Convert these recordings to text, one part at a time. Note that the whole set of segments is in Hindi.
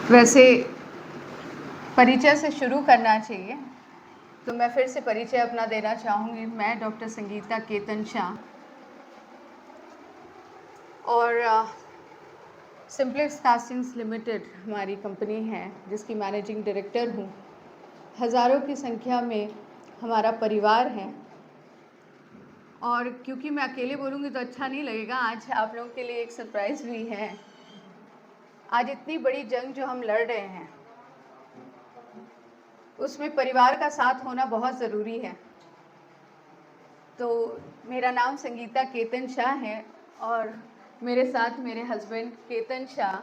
वैसे परिचय से शुरू करना चाहिए, तो मैं फिर से परिचय अपना देना चाहूँगी। मैं डॉक्टर संगीता केतन शाह और सिम्प्लेक्स कास्टिंग्स लिमिटेड हमारी कंपनी है, जिसकी मैनेजिंग डायरेक्टर हूँ। हज़ारों की संख्या में हमारा परिवार है और क्योंकि मैं अकेले बोलूँगी तो अच्छा नहीं लगेगा, आज आप लोगों के लिए एक सरप्राइज़ भी है। आज इतनी बड़ी जंग जो हम लड़ रहे हैं, उसमें परिवार का साथ होना बहुत ज़रूरी है। तो मेरा नाम संगीता केतन शाह है और मेरे साथ मेरे husband Ketan Shah,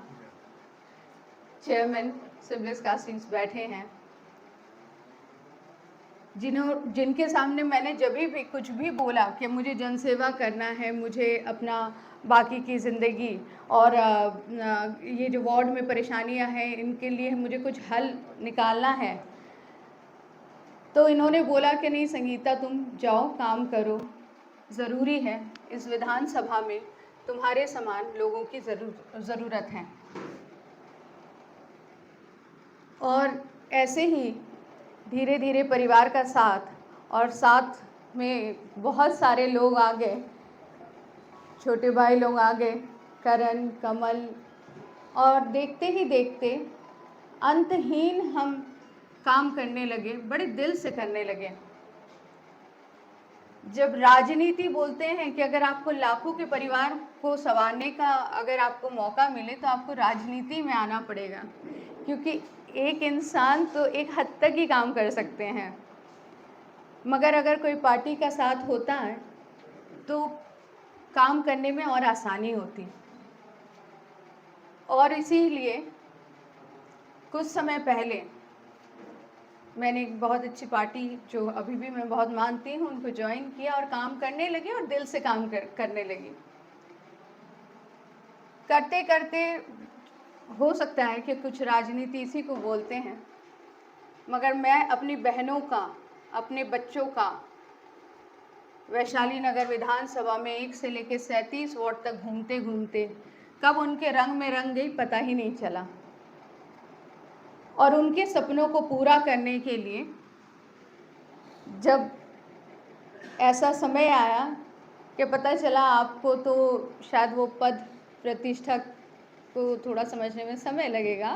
chairman simplex castings, बैठे हैं, जिनके सामने मैंने जब भी कुछ भी बोला कि मुझे जनसेवा करना है, मुझे अपना बाकी की ज़िंदगी और ये जो वार्ड में परेशानियां हैं इनके लिए मुझे कुछ हल निकालना है, तो इन्होंने बोला कि नहीं संगीता, तुम जाओ काम करो, ज़रूरी है इस विधानसभा में तुम्हारे समान लोगों की ज़रूरत है। और ऐसे ही धीरे धीरे परिवार का साथ और साथ में बहुत सारे लोग आ गए, छोटे भाई लोग आ गए, करण, कमल, और देखते ही देखते अंतहीन हम काम करने लगे, बड़े दिल से करने लगे। जब राजनीति बोलते हैं कि अगर आपको लाखों के परिवार को संवारने का अगर आपको मौका मिले तो आपको राजनीति में आना पड़ेगा, क्योंकि एक इंसान तो एक हद तक ही काम कर सकते हैं, मगर अगर कोई पार्टी का साथ होता है तो काम करने में और आसानी होती। और इसीलिए कुछ समय पहले मैंने एक बहुत अच्छी पार्टी जो अभी भी मैं बहुत मानती हूँ उनको ज्वाइन किया और काम करने लगी और दिल से काम करने लगी। करते करते हो सकता है कि कुछ राजनीति इसी को बोलते हैं, मगर मैं अपनी बहनों का, अपने बच्चों का वैशाली नगर विधानसभा में 1 से लेकर 37 वार्ड तक घूमते घूमते कब उनके रंग में रंग गई पता ही नहीं चला। और उनके सपनों को पूरा करने के लिए जब ऐसा समय आया कि पता चला आपको तो शायद वो पद प्रतिष्ठा को थोड़ा समझने में समय लगेगा,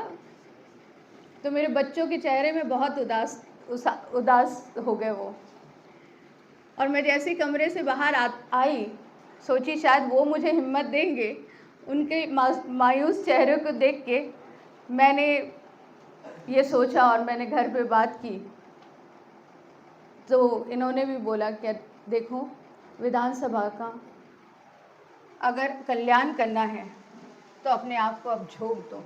तो मेरे बच्चों के चेहरे में बहुत उदास हो गए वो। और मैं जैसे कमरे से बाहर आई, सोची शायद वो मुझे हिम्मत देंगे। उनके मायूस चेहरे को देख के मैंने ये सोचा और मैंने घर पे बात की, तो इन्होंने भी बोला कि देखो, विधानसभा का अगर कल्याण करना है तो अपने आप को अब झोंक दो।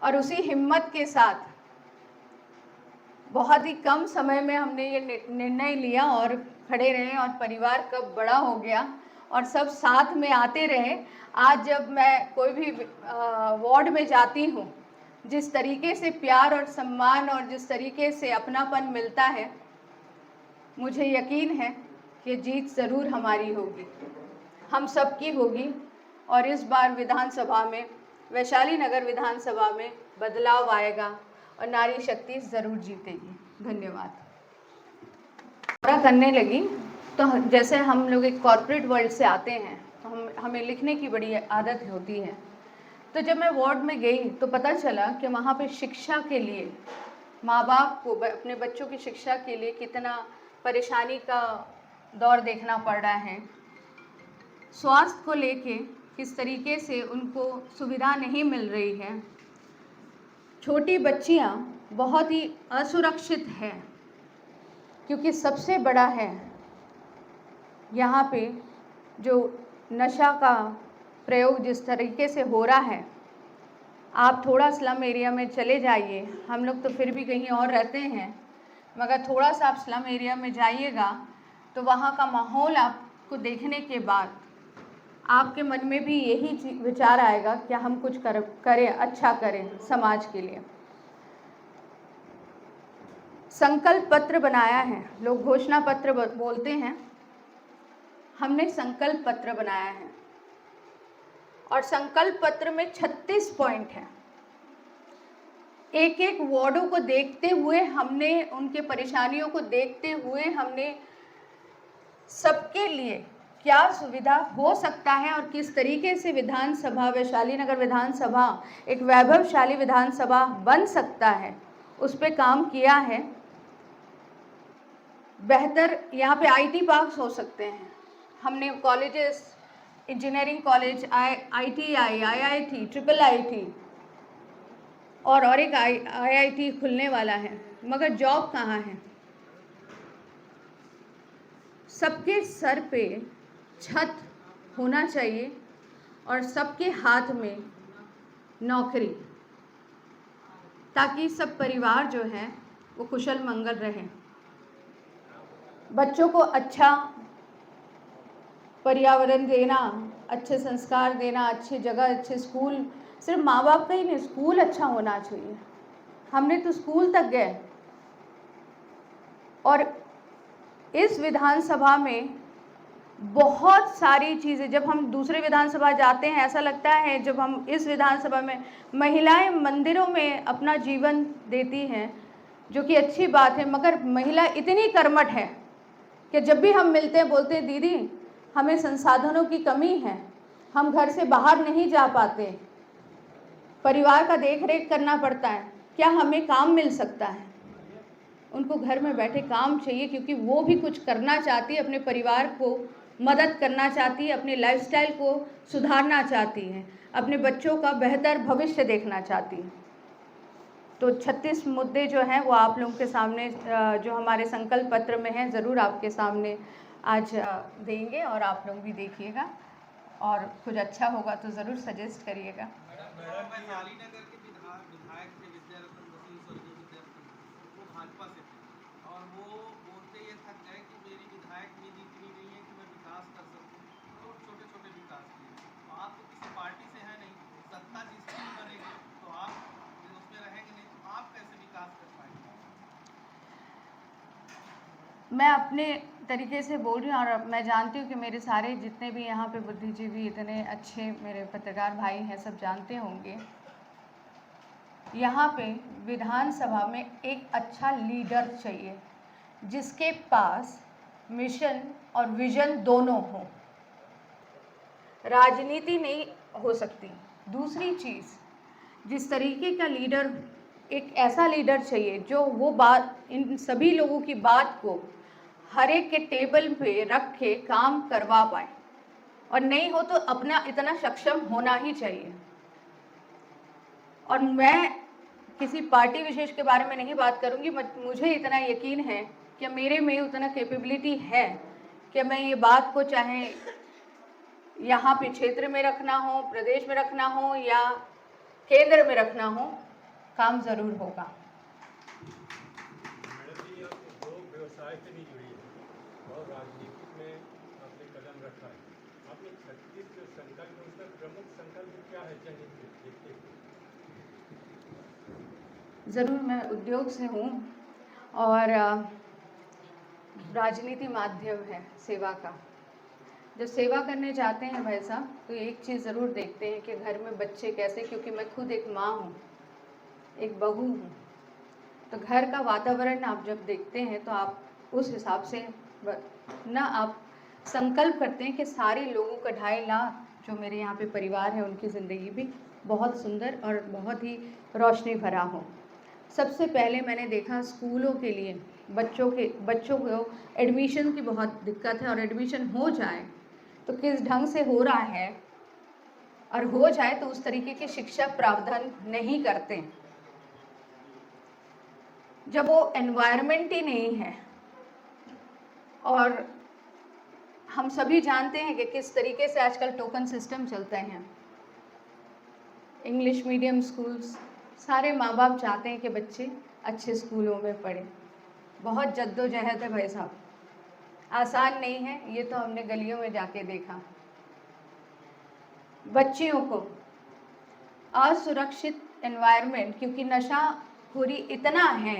और उसी हिम्मत के साथ बहुत ही कम समय में हमने ये निर्णय लिया और खड़े रहे और परिवार कब बड़ा हो गया और सब साथ में आते रहे। आज जब मैं कोई भी वार्ड में जाती हूँ, जिस तरीके से प्यार और सम्मान और जिस तरीके से अपनापन मिलता है, मुझे यकीन है कि जीत ज़रूर हमारी होगी, हम सबकी होगी। और इस बार विधानसभा में, वैशाली नगर विधानसभा में बदलाव आएगा और नारी शक्ति ज़रूर जीतेगी। धन्यवाद। पूरा करने लगी तो जैसे हम लोग एक कॉर्पोरेट वर्ल्ड से आते हैं तो हमें लिखने की बड़ी आदत होती है। तो जब मैं वार्ड में गई तो पता चला कि वहाँ पे शिक्षा के लिए माँ बाप को अपने बच्चों की शिक्षा के लिए कितना परेशानी का दौर देखना पड़ रहा है। स्वास्थ्य को लेके किस तरीके से उनको सुविधा नहीं मिल रही है। छोटी बच्चियाँ बहुत ही असुरक्षित हैं, क्योंकि सबसे बड़ा है यहाँ पे जो नशा का प्रयोग जिस तरीके से हो रहा है। आप थोड़ा स्लम एरिया में चले जाइए, हम लोग तो फिर भी कहीं और रहते हैं, मगर थोड़ा सा आप स्लम एरिया में जाइएगा तो वहाँ का माहौल आपको देखने के बाद आपके मन में भी यही विचार आएगा कि हम कुछ करें, अच्छा करें समाज के लिए। संकल्प पत्र बनाया है, लोग घोषणा पत्र बोलते हैं, हमने संकल्प पत्र बनाया है और संकल्प पत्र में 36 पॉइंट हैं। एक एक वार्डों को देखते हुए हमने, उनके परेशानियों को देखते हुए हमने सबके लिए क्या सुविधा हो सकता है और किस तरीके से विधानसभा, वैशाली नगर विधानसभा एक वैभवशाली विधानसभा बन सकता है, उस पर काम किया है। बेहतर यहाँ पे आईटी पार्क्स हो सकते हैं। हमने colleges, engineering college, ITI, IIT, triple IIT और एक IIT खुलने वाला है, मगर जॉब कहाँ है? सबके सर पे छत होना चाहिए और सबके हाथ में नौकरी, ताकि सब परिवार जो है वो कुशल मंगल रहे। बच्चों को अच्छा पर्यावरण देना, अच्छे संस्कार देना, अच्छी जगह, अच्छे स्कूल, सिर्फ माँ बाप का ही नहीं, स्कूल अच्छा होना चाहिए। हमने तो स्कूल तक गए। और इस विधानसभा में बहुत सारी चीज़ें, जब हम दूसरे विधानसभा जाते हैं ऐसा लगता है, जब हम इस विधानसभा में महिलाएं मंदिरों में अपना जीवन देती हैं, जो कि अच्छी बात है, मगर महिला इतनी कर्मठ है कि जब भी हम मिलते हैं बोलते हैं दीदी हमें संसाधनों की कमी है, हम घर से बाहर नहीं जा पाते, परिवार का देख रेख करना पड़ता है, क्या हमें काम मिल सकता है? उनको घर में बैठे काम चाहिए, क्योंकि वो भी कुछ करना चाहती है, अपने परिवार को मदद करना चाहती है, अपने लाइफस्टाइल को सुधारना चाहती है, अपने बच्चों का बेहतर भविष्य देखना चाहती है। तो 36 मुद्दे जो हैं वो आप लोगों के सामने, जो हमारे संकल्प पत्र में हैं, ज़रूर आपके सामने आज देंगे और आप लोग भी देखिएगा और कुछ अच्छा होगा तो ज़रूर सजेस्ट करिएगा। वैशाली नगर के विधायक थे विद्यारत्न बसु, स्वर्गीय विद्यारत्न, वो भाजपा से थे और वो बोलते ये थक गए कि मेरी विधायक निधि इतनी नहीं है कि मैं विकास कर सकूं, तो छोटे छोटे विकास किए। आप तो किसी पार्टी से है नहीं, सत्ता जिसकी भी बनेगी तो आप उसमें रहेंगे नहीं, तो आप कैसे विकास कर पाएंगे? मैं अपने तरीके से बोल रही हूँ और मैं जानती हूँ कि मेरे सारे जितने भी यहाँ पे बुद्धिजीवी, इतने अच्छे मेरे पत्रकार भाई हैं, सब जानते होंगे। यहाँ पे विधानसभा में एक अच्छा लीडर चाहिए, जिसके पास मिशन और विजन दोनों हो। राजनीति नहीं हो सकती। दूसरी चीज़, जिस तरीके का लीडर, एक ऐसा लीडर चाहिए जो वो बात, इन सभी लोगों की बात को हर एक के टेबल पे रख के काम करवा पाए, और नहीं हो तो अपना इतना सक्षम होना ही चाहिए। और मैं किसी पार्टी विशेष के बारे में नहीं बात करूंगी, मुझे इतना यकीन है कि मेरे में उतना कैपेबिलिटी है कि मैं ये बात को, चाहे यहाँ पे क्षेत्र में रखना हो, प्रदेश में रखना हो या केंद्र में रखना हो, काम ज़रूर होगा। मैडम जी, आप उद्योग व्यवसाय से नहीं जुड़ी है और राजनीति में आपने कदम रखा है। आपने 36 जो संकल्प, उसका प्रमुख संकल्प क्या है, चाहिए देखते हैं? ज़रूर, मैं उद्योग से हूँ और राजनीति माध्यम है सेवा का। जब सेवा करने जाते हैं भाई साहब, तो एक चीज़ ज़रूर देखते हैं कि घर में बच्चे कैसे, क्योंकि मैं खुद एक माँ हूँ, एक बहू हूँ, तो घर का वातावरण आप जब देखते हैं तो आप उस हिसाब से ना आप संकल्प करते हैं कि सारे लोगों का 2.5 लाख जो मेरे यहाँ पे परिवार है, उनकी ज़िंदगी भी बहुत सुंदर और बहुत ही रोशनी भरा हो। सबसे पहले मैंने देखा स्कूलों के लिए बच्चों को एडमिशन की बहुत दिक्कत है, और एडमिशन हो जाए तो किस ढंग से हो रहा है, और हो जाए तो उस तरीके के शिक्षा प्रावधान नहीं करते। जब वो एनवायरनमेंट ही नहीं है, और हम सभी जानते हैं कि किस तरीके से आजकल टोकन सिस्टम चलते हैं, इंग्लिश मीडियम स्कूल्स, सारे माँ बाप चाहते हैं कि बच्चे अच्छे स्कूलों में पढ़ें। बहुत जद्दोजहद है भाई साहब, आसान नहीं है, ये तो हमने गलियों में जाके देखा। बच्चियों को असुरक्षित एनवायरनमेंट, क्योंकि नशाखोरी इतना है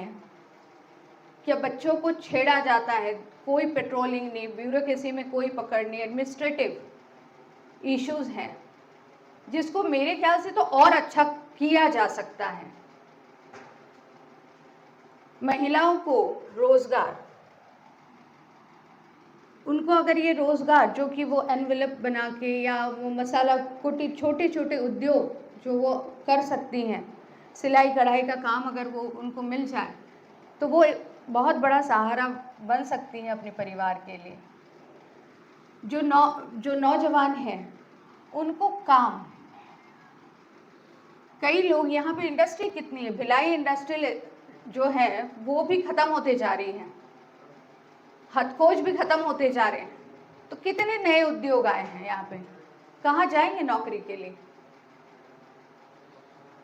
कि बच्चों को छेड़ा जाता है, कोई पेट्रोलिंग नहीं, ब्यूरोक्रेसी में कोई पकड़ नहीं, एडमिनिस्ट्रेटिव इश्यूज हैं, जिसको मेरे ख्याल से तो और अच्छा किया जा सकता है। महिलाओं को रोजगार, उनको अगर ये रोजगार जो कि वो एनवेलप बना के या वो मसाला कुटी छोटे छोटे उद्योग जो वो कर सकती हैं, सिलाई कढ़ाई का काम अगर वो उनको मिल जाए तो वो बहुत बड़ा सहारा बन सकती हैं अपने परिवार के लिए। जो नौजवान हैं उनको काम, कई लोग यहाँ पे इंडस्ट्री कितनी है, भिलाई इंडस्ट्रियल जो है वो भी खत्म होते जा रही है, हथखोज भी खत्म होते जा रहे हैं, तो कितने नए उद्योग आए हैं यहाँ पे, कहाँ जाएंगे नौकरी के लिए।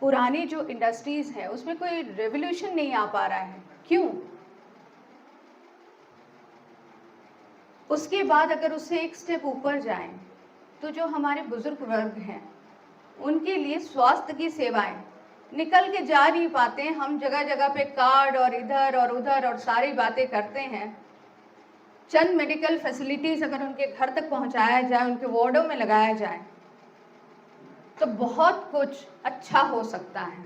पुरानी जो इंडस्ट्रीज है उसमें कोई रेवोल्यूशन नहीं आ पा रहा है, क्यों? उसके बाद अगर उससे एक स्टेप ऊपर जाएं तो जो हमारे बुजुर्ग वर्ग हैं उनके लिए स्वास्थ्य की सेवाएं निकल के जा नहीं पाते। हम जगह जगह पे कार्ड और इधर और उधर और सारी बातें करते हैं। चंद मेडिकल फैसिलिटीज अगर उनके घर तक पहुंचाया जाए, उनके वार्डों में लगाया जाए तो बहुत कुछ अच्छा हो सकता है।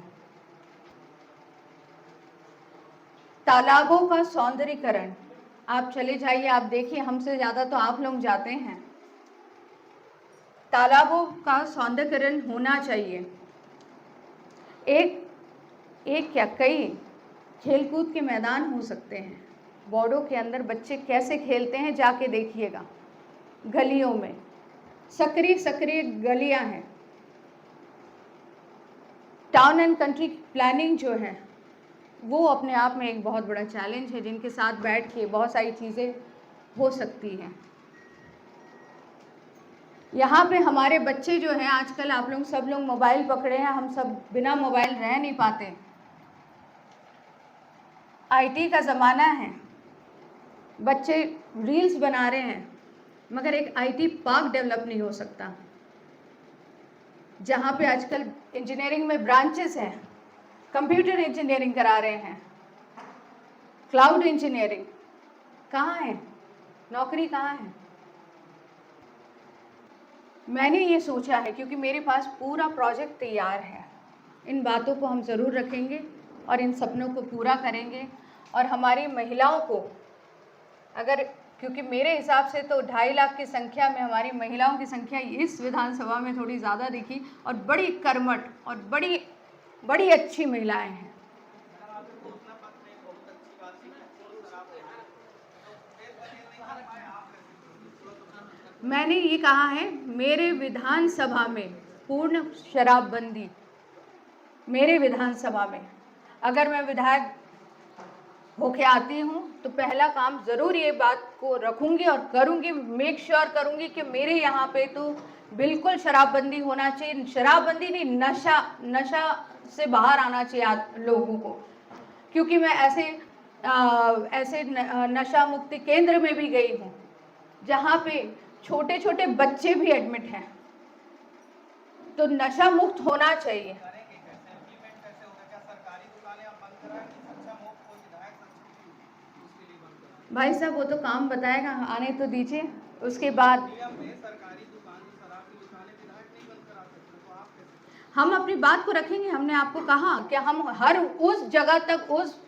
तालाबों का सौंदर्यीकरण, आप चले जाइए, आप देखिए, हमसे ज़्यादा तो आप लोग जाते हैं। तालाबों का सौंदर्यीकरण होना चाहिए। एक क्या कई खेलकूद के मैदान हो सकते हैं। वार्डों के अंदर बच्चे कैसे खेलते हैं जाके देखिएगा, गलियों में सक्रिय गलियां हैं। टाउन एंड कंट्री प्लानिंग जो है वो अपने आप में एक बहुत बड़ा चैलेंज है, जिनके साथ बैठ के बहुत सारी चीज़ें हो सकती हैं। यहाँ पे हमारे बच्चे जो हैं आजकल, आप लोग सब लोग मोबाइल पकड़े हैं, हम सब बिना मोबाइल रह नहीं पाते। आईटी का ज़माना है, बच्चे रील्स बना रहे हैं, मगर एक आईटी पार्क डेवलप नहीं हो सकता जहाँ पे आजकल इंजीनियरिंग में ब्रांचेस हैं, कंप्यूटर इंजीनियरिंग करा रहे हैं, क्लाउड इंजीनियरिंग, कहाँ है नौकरी, कहाँ है? मैंने ये सोचा है, क्योंकि मेरे पास पूरा प्रोजेक्ट तैयार है, इन बातों को हम ज़रूर रखेंगे और इन सपनों को पूरा करेंगे। और हमारी महिलाओं को अगर, क्योंकि मेरे हिसाब से तो 2.5 लाख की संख्या में हमारी महिलाओं की संख्या इस विधानसभा में थोड़ी ज़्यादा दिखी, और बड़ी कर्मठ और बड़ी अच्छी महिलाएं हैं। मैंने ये कहा है, मेरे विधानसभा में पूर्ण शराबबंदी, मेरे विधानसभा में अगर मैं विधायक होके आती हूँ तो पहला काम ज़रूर ये बात को रखूँगी और करूँगी, मेक श्योर करूँगी कि मेरे यहाँ पे तो बिल्कुल शराबबंदी होना चाहिए। शराबबंदी नहीं, नशा से बाहर आना चाहिए लोगों को, क्योंकि मैं ऐसे नशा मुक्ति केंद्र में भी गई हूँ जहाँ पे छोटे छोटे बच्चे भी एडमिट हैं, तो नशा मुक्त होना चाहिए। भाई साहब वो तो काम बताएगा, आने तो दीजिए, उसके बाद हम अपनी बात को रखेंगे। हमने आपको कहा कि हम हर उस जगह तक, उस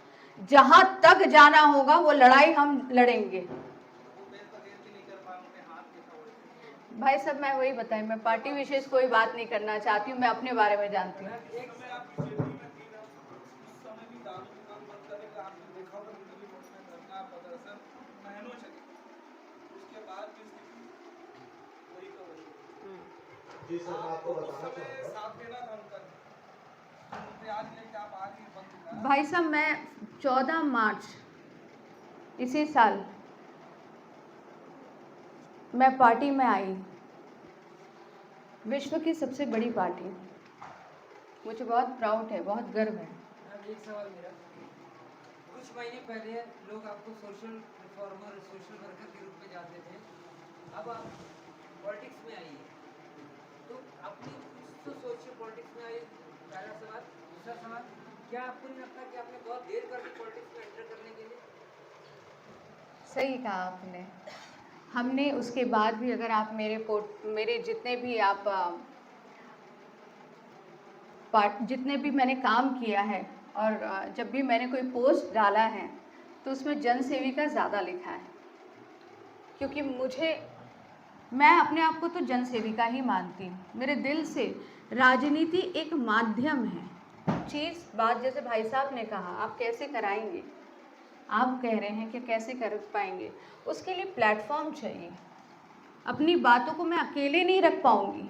जहां तक जाना होगा वो लड़ाई हम लड़ेंगे। भाई साहब मैं वही बताएं, मैं पार्टी विशेष कोई बात नहीं करना चाहती हूँ, मैं अपने बारे में जानती हूँ। भाई साहब मैं 14 मार्च इसी साल मैं पार्टी में आई, विश्व की सबसे बड़ी पार्टी, मुझे बहुत प्राउड है, बहुत गर्व है। एक सवाल मेरा, कुछ महीने पहले लोग आपको सोशल रिफॉर्मर, सोशल वर्कर के रूप में जानते थे, अब आप पॉलिटिक्स में आइए, तो अपनी कुछ तो सोचिए, पॉलिटिक्स में आइए, पहला सवाल। दूसरा सवाल, क्या आपको नहीं लगता कि आपने बहुत देर कर दी पॉलिटिक्स में एंटर करने के लिए? सही कहा आपने। हमने उसके बाद भी, अगर आप मेरे जितने भी जितने भी मैंने काम किया है और जब भी मैंने कोई पोस्ट डाला है तो उसमें जन सेविका ज़्यादा लिखा है, क्योंकि मैं अपने आप को तो जन सेविका ही मानती हूँ। मेरे दिल से राजनीति एक माध्यम है। बात जैसे भाई साहब ने कहा, आप कैसे कराएंगे, आप कह रहे हैं कि कैसे कर पाएंगे, उसके लिए प्लेटफॉर्म चाहिए। अपनी बातों को मैं अकेले नहीं रख पाऊंगी,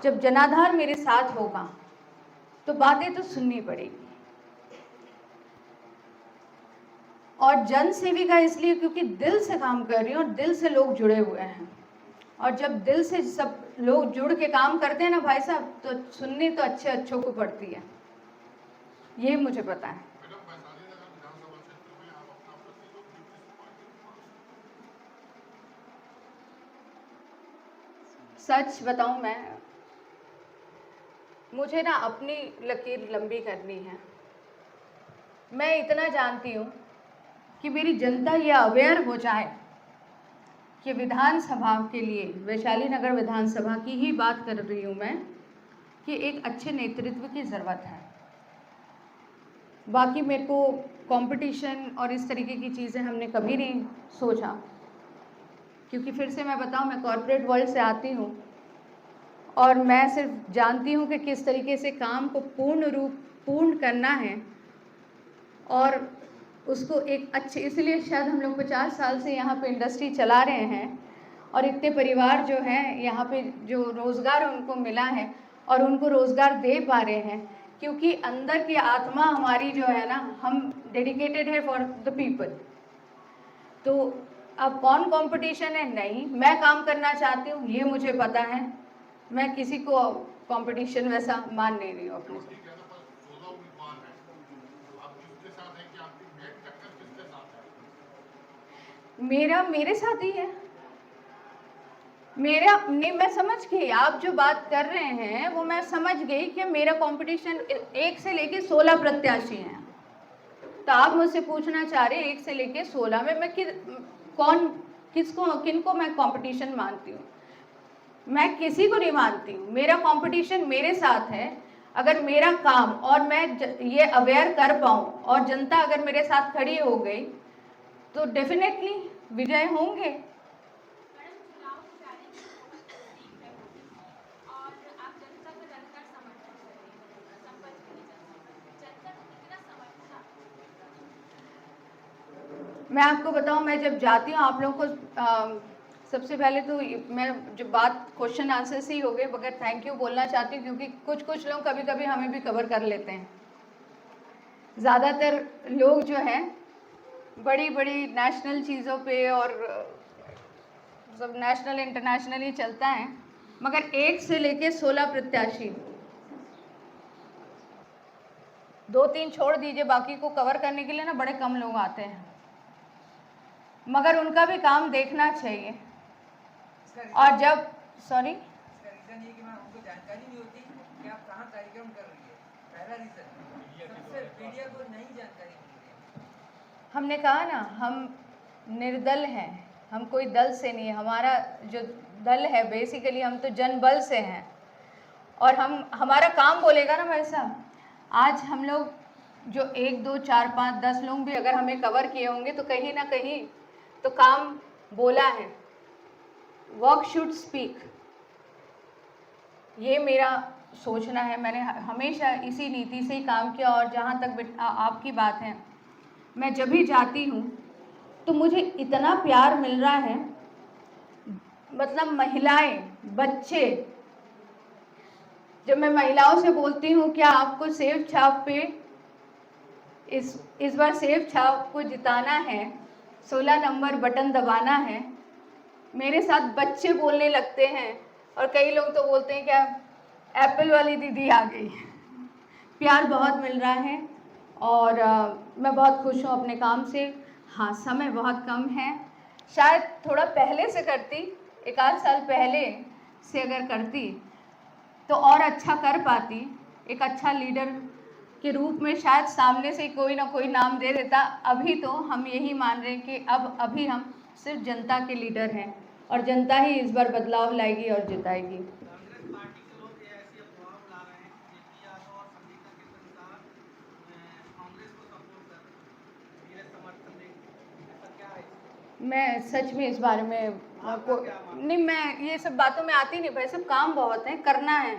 जब जनाधार मेरे साथ होगा तो बातें तो सुननी पड़ेगी। और जन सेविका इसलिए क्योंकि दिल से काम कर रही हूँ और दिल से लोग जुड़े हुए हैं, और जब दिल से सब लोग जुड़ के काम करते हैं ना भाई साहब, तो सुननी तो अच्छों को पड़ती है, ये मुझे पता है। सच बताऊं, मुझे ना अपनी लकीर लंबी करनी है। मैं इतना जानती हूँ कि मेरी जनता ये अवेयर हो जाए कि विधानसभा के लिए, वैशाली नगर विधानसभा की ही बात कर रही हूँ मैं, कि एक अच्छे नेतृत्व की ज़रूरत है। बाकी मेरे को कंपटीशन और इस तरीके की चीज़ें हमने कभी नहीं सोचा, क्योंकि फिर से मैं बताऊँ, मैं कॉर्पोरेट वर्ल्ड से आती हूँ और मैं सिर्फ जानती हूँ कि किस तरीके से काम को पूर्ण करना है और उसको एक अच्छे, इसलिए शायद हम लोग 50 साल से यहाँ पे इंडस्ट्री चला रहे हैं और इतने परिवार जो हैं यहाँ पे जो रोज़गार उनको मिला है और उनको रोज़गार दे पा रहे हैं, क्योंकि अंदर की आत्मा हमारी जो है ना, हम डेडिकेटेड है फॉर द पीपल। तो अब कौन कंपटीशन है, नहीं, मैं काम करना चाहती हूँ, ये मुझे पता है। मैं किसी को कंपटीशन वैसा मान नहीं रही हूँ अपने से। मेरे साथ ही है। मैं समझ गई आप जो बात कर रहे हैं, वो मैं समझ गई कि मेरा कंपटीशन 1 से लेके 16 प्रत्याशी हैं। तो आप मुझसे पूछना चाह रहे 1 से लेके 16 में मैं किनको मैं कंपटीशन मानती हूँ? मैं किसी को नहीं मानती हूँ। मेरा कंपटीशन मेरे साथ है। अगर मेरा काम और मैं ये अवेयर कर पाऊँ और जनता अगर मेरे साथ खड़ी हो गई तो डेफिनेटली विजय होंगे। मैं आपको बताऊं, मैं जब जाती हूँ आप लोगों को सबसे पहले तो मैं जो बात क्वेश्चन आंसर से ही हो गई, मगर थैंक यू बोलना चाहती हूँ, क्योंकि कुछ लोग कभी कभी हमें भी कवर कर लेते हैं। ज़्यादातर लोग जो हैं बड़ी बड़ी नेशनल चीज़ों पे और सब नेशनल इंटरनेशनल ही चलता है, मगर 1 से लेके 16 प्रत्याशी, 2-3 छोड़ दीजिए, बाकी को कवर करने के लिए ना बड़े कम लोग आते हैं, मगर उनका भी काम देखना चाहिए। और जब सॉरी इसका रीजन ये कि मैं हमको जानकारी नहीं होती कि आप कहाँ कार्यक्रम कर रही है, पहला रीजन। सबसे मीडिया को नहीं जानकारी मिल रही। हमने कहा ना, हम निर्दल हैं, हम कोई दल से नहीं है। हमारा जो दल है बेसिकली हम तो जनबल से हैं, और हमारा काम बोलेगा ना भाई साहब। आज हम लोग जो 1, 2, 4, 5, 10 लोग भी अगर हमें कवर किए होंगे तो कहीं ना कहीं तो काम बोला है। वर्क शुड स्पीक, ये मेरा सोचना है। मैंने हमेशा इसी नीति से ही काम किया। और जहाँ तक आपकी बात है, मैं जब भी जाती हूँ तो मुझे इतना प्यार मिल रहा है, मतलब महिलाएं, बच्चे, जब मैं महिलाओं से बोलती हूँ क्या आपको सेव छाप पे इस बार सेव छाप को जिताना है, 16 नंबर बटन दबाना है, मेरे साथ बच्चे बोलने लगते हैं। और कई लोग तो बोलते हैं क्या एप्पल वाली दीदी आ गई। प्यार बहुत मिल रहा है और मैं बहुत खुश हूँ अपने काम से। हाँ, समय बहुत कम है, शायद थोड़ा पहले से करती, 1-8 साल पहले से अगर करती तो और अच्छा कर पाती। एक अच्छा लीडर के रूप में शायद सामने से कोई ना कोई नाम दे देता। अभी तो हम यही मान रहे हैं कि अभी हम सिर्फ जनता के लीडर हैं और जनता ही इस बार बदलाव लाएगी और जिताएगी। कांग्रेस पार्टी के लोग ये ऐसी अफवाह उड़ा रहे हैं कि जेपी यादव और संगीता के साथ मैं सच में इस बारे में नहीं, मैं ये सब बातों में आती नहीं भाई, सब काम बहुत है, करना है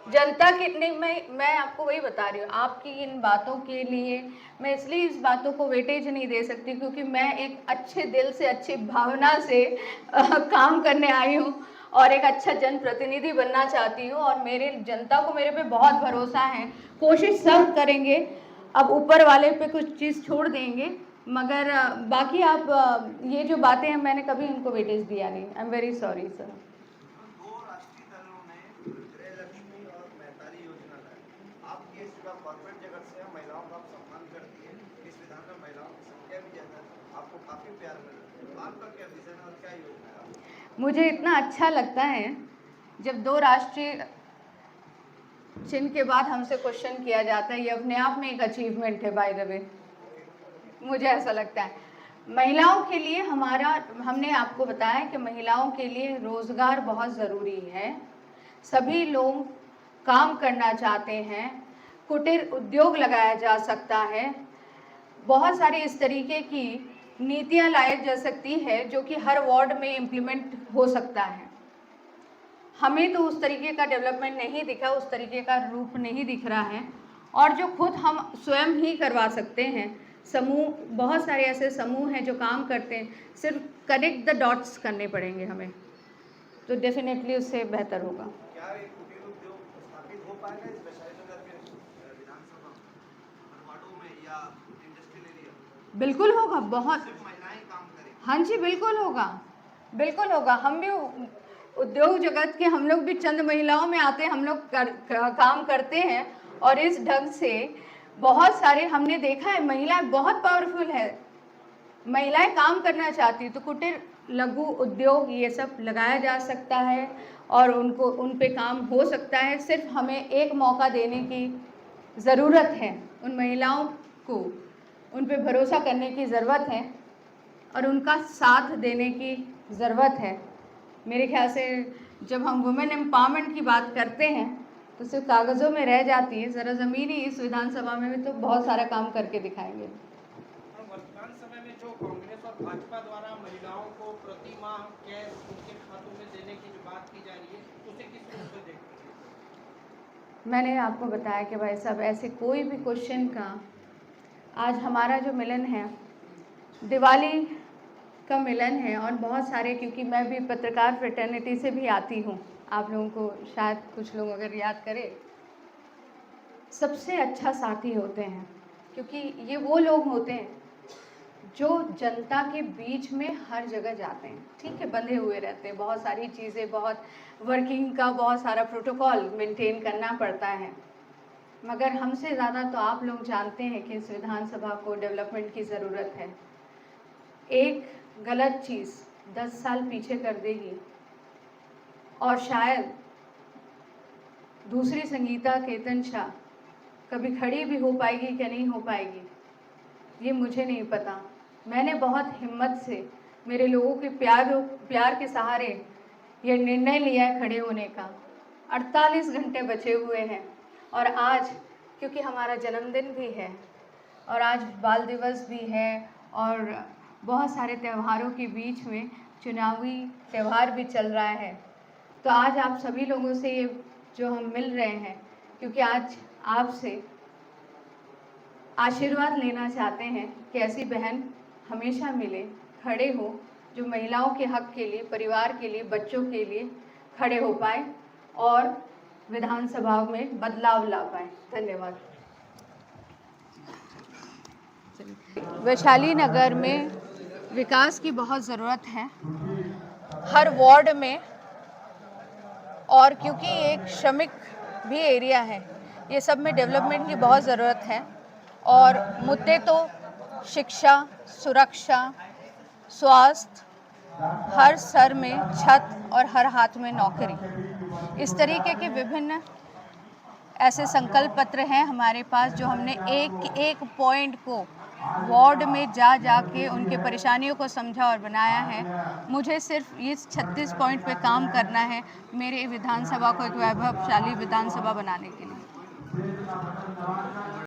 जनता की। नहीं, मैं आपको वही बता रही हूँ, आपकी इन बातों के लिए मैं इसलिए इस बातों को वेटेज नहीं दे सकती क्योंकि मैं एक अच्छे दिल से, अच्छी भावना से काम करने आई हूँ और एक अच्छा जनप्रतिनिधि बनना चाहती हूँ, और मेरे जनता को मेरे पे बहुत भरोसा है। कोशिश सब करेंगे, अब ऊपर वाले पे कुछ चीज़ छोड़ देंगे, मगर बाकी आप ये जो बातें हैं मैंने कभी इनको वेटेज दिया नहीं। I am very sorry sir. दो राष्ट्रीय दलों ने गृह लक्ष्मी और मैतारी योजना लाई। आप ये सिर्फ कॉर्पोरेट जगत से महिलाओं का आप सम्मान करती है, इस विधान में महिलाओं की संख्या भी ज़्यादा है, आपको काफ़ी प्यार मिल रहा है, आपका क्या विजन और क्या योजना है? मुझे इतना अच्छा लगता है जब दो राष्ट्रीय चिन्ह के बाद हमसे क्वेश्चन किया जाता है, ये अपने आप में एक अचीवमेंट है बाय द वे, मुझे ऐसा लगता है। महिलाओं के लिए हमने आपको बताया कि महिलाओं के लिए रोज़गार बहुत ज़रूरी है, सभी लोग काम करना चाहते हैं, कुटीर उद्योग लगाया जा सकता है, बहुत सारी इस तरीके की नीतियां लाई जा सकती है जो कि हर वार्ड में इम्प्लीमेंट हो सकता है। हमें तो उस तरीके का डेवलपमेंट नहीं दिखा, उस तरीके का रूप नहीं दिख रहा है, और जो खुद हम स्वयं ही करवा सकते हैं। समूह, बहुत सारे ऐसे समूह हैं जो काम करते हैं, सिर्फ कनेक्ट द डॉट्स करने पड़ेंगे हमें, तो डेफिनेटली उससे बेहतर होगा। क्या एक कुटीर उद्योग स्थापित हो पाएगा इस वैशाली नगर के विधानसभा वार्डों में या इंडस्ट्रियल एरिया? बिल्कुल होगा, बहुत। सिर्फ महिलाएं काम करें? हाँ जी, बिल्कुल होगा, बिल्कुल होगा। हम भी उद्योग जगत के, हम लोग भी चंद महिलाओं में आते हैं, हम लोग काम करते हैं, और इस ढंग से बहुत सारे हमने देखा है, महिलाएं बहुत पावरफुल है, महिलाएं काम करना चाहती, तो कुटीर लघु उद्योग ये सब लगाया जा सकता है और उन पे काम हो सकता है। सिर्फ हमें एक मौका देने की ज़रूरत है, उन महिलाओं को उन पे भरोसा करने की ज़रूरत है और उनका साथ देने की ज़रूरत है। मेरे ख्याल से जब हम वुमेन एम्पावरमेंट की बात करते हैं तो सिर्फ कागज़ों में रह जाती है, ज़रा ज़मीनी इस विधानसभा में भी तो बहुत सारा काम करके दिखाएंगे। वर्तमान समय में जो कांग्रेस और भाजपा द्वारा महिलाओं को प्रति माह कैश उनके खातों में देने की जो बात की जा रही है, उसे किस रूप में देखते हैं? मैंने आपको बताया कि भाई साहब, ऐसे कोई भी क्वेश्चन का, आज हमारा जो मिलन है दिवाली का मिलन है, और बहुत सारे, क्योंकि मैं भी पत्रकार फ्रेटर्निटी से भी आती हूँ, आप लोगों को शायद कुछ लोग अगर याद करें, सबसे अच्छा साथी होते हैं, क्योंकि ये वो लोग होते हैं जो जनता के बीच में हर जगह जाते हैं। ठीक है, बंधे हुए रहते हैं, बहुत सारी चीज़ें, बहुत वर्किंग का बहुत सारा प्रोटोकॉल मेंटेन करना पड़ता है, मगर हमसे ज़्यादा तो आप लोग जानते हैं कि इस विधानसभा को डेवलपमेंट की ज़रूरत है। एक गलत चीज़ 10 साल पीछे कर देगी, और शायद दूसरी संगीता केतन शाह कभी खड़ी भी हो पाएगी कि नहीं हो पाएगी, ये मुझे नहीं पता। मैंने बहुत हिम्मत से, मेरे लोगों के प्यार के सहारे ये निर्णय लिया है खड़े होने का। 48 घंटे बचे हुए हैं, और आज क्योंकि हमारा जन्मदिन भी है और आज बाल दिवस भी है, और बहुत सारे त्योहारों के बीच में चुनावी त्यौहार भी चल रहा है, तो आज आप सभी लोगों से ये जो हम मिल रहे हैं, क्योंकि आज आपसे आशीर्वाद लेना चाहते हैं कि ऐसी बहन हमेशा मिले, खड़े हो, जो महिलाओं के हक के लिए, परिवार के लिए, बच्चों के लिए खड़े हो पाए और विधानसभा में बदलाव ला पाए। धन्यवाद। वैशाली नगर में विकास की बहुत ज़रूरत है, हर वार्ड में, और क्योंकि एक श्रमिक भी एरिया है, ये सब में डेवलपमेंट की बहुत ज़रूरत है। और मुद्दे तो शिक्षा, सुरक्षा, स्वास्थ्य, हर सर में छत और हर हाथ में नौकरी, इस तरीके के विभिन्न ऐसे संकल्प पत्र हैं हमारे पास, जो हमने एक एक पॉइंट को वार्ड में जा के उनके परेशानियों को समझा और बनाया है। मुझे सिर्फ इस 36 पॉइंट पे काम करना है मेरे विधानसभा को एक वैभवशाली विधानसभा बनाने के लिए।